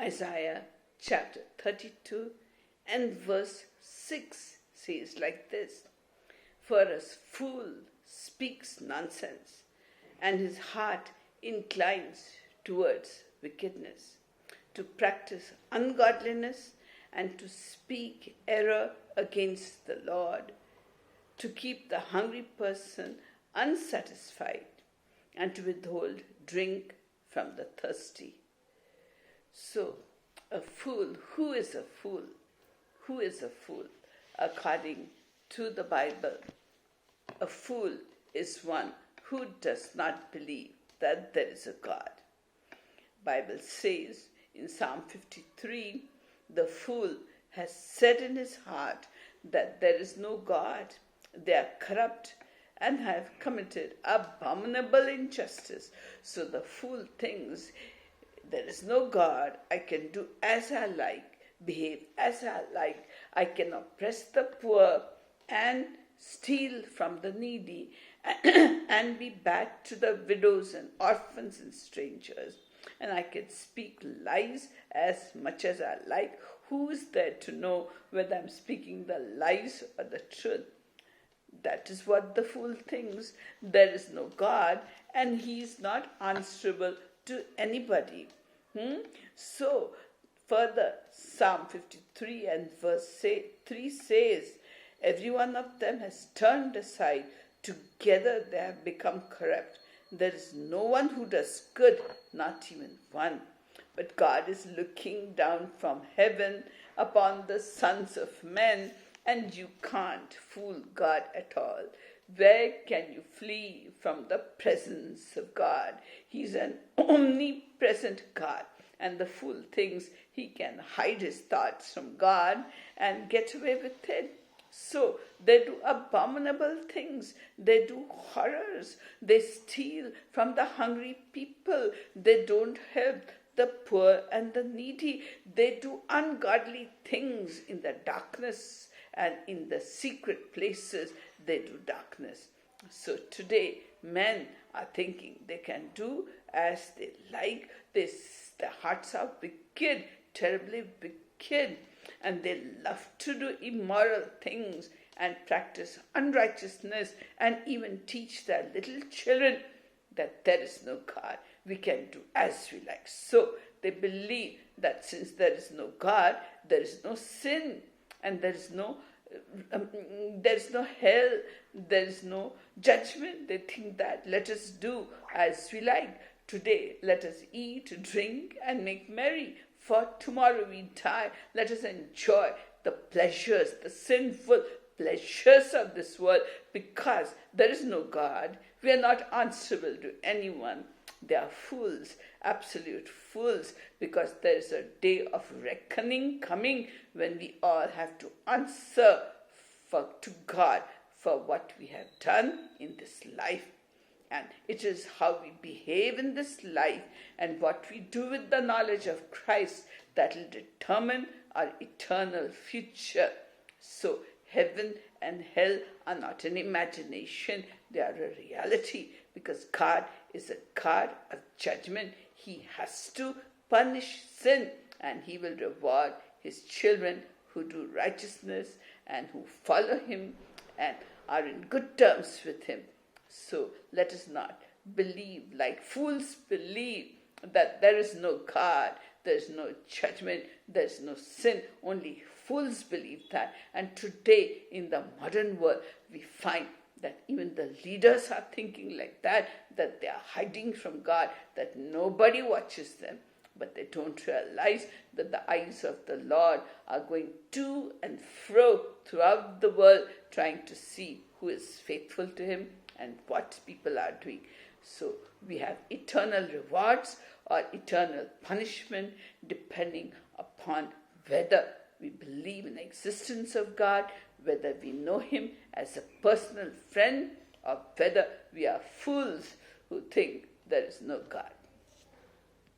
Isaiah chapter 32 and verse 6 says like this: "For a fool speaks nonsense, and his heart inclines towards wickedness, to practice ungodliness and to speak error against the Lord, to keep the hungry person unsatisfied, and to withhold drink from the thirsty." So, a fool, who is a fool? Who is a fool? According to the Bible, a fool is one who does not believe that there is a God. Bible says in Psalm 53, "The fool has said in his heart that there is no God. They are corrupt and have committed abominable injustice." So the fool thinks, there is no God. I can do as I like, behave as I like. I can oppress the poor and steal from the needy and be bad to the widows and orphans and strangers. And I can speak lies as much as I like. Who is there to know whether I'm speaking the lies or the truth? That is what the fool thinks. There is no God and he is not answerable to anybody. So, further, Psalm 53 and verse 3 says, "Every one of them has turned aside. Together they have become corrupt. There is no one who does good, not even one." But God is looking down from heaven upon the sons of men, and you can't fool God at all. Where can you flee from the presence of God? He's an omnipresent God, and the fool thinks he can hide his thoughts from God and get away with it. So they do abominable things. They do horrors. They steal from the hungry people. They don't help the poor and the needy. They do ungodly things in the darkness, and in the secret places they do darkness. So today men are thinking they can do as they like. Their hearts are wicked, terribly wicked, and they love to do immoral things and practice unrighteousness and even teach their little children that there is no God. We can do as we like. So they believe that since there is no God, there is no sin, and there is no hell, there is no judgment. They think that let us do as we like. Today, let us eat, drink, and make merry, for tomorrow we die. Let us enjoy the pleasures, the sinful pleasures of this world, because there is no God. We are not answerable to anyone. They are fools, absolute fools, because there is a day of reckoning coming when we all have to answer to God for what we have done in this life. And it is how we behave in this life and what we do with the knowledge of Christ that will determine our eternal future. So heaven and hell are not an imagination, they are a reality, because God is a God of judgment. He has to punish sin, and he will reward his children who do righteousness and who follow him and are in good terms with him. So let us not believe like fools believe that there is no God, there is no judgment, there is no sin. Only fools believe that. And today in the modern world, we find that even the leaders are thinking like that they are hiding from God, that nobody watches them. But they don't realize that the eyes of the Lord are going to and fro throughout the world, trying to see who is faithful to him and what people are doing. So we have eternal rewards or eternal punishment depending upon whether we believe in the existence of God, whether we know him as a personal friend, or whether we are fools who think there is no God.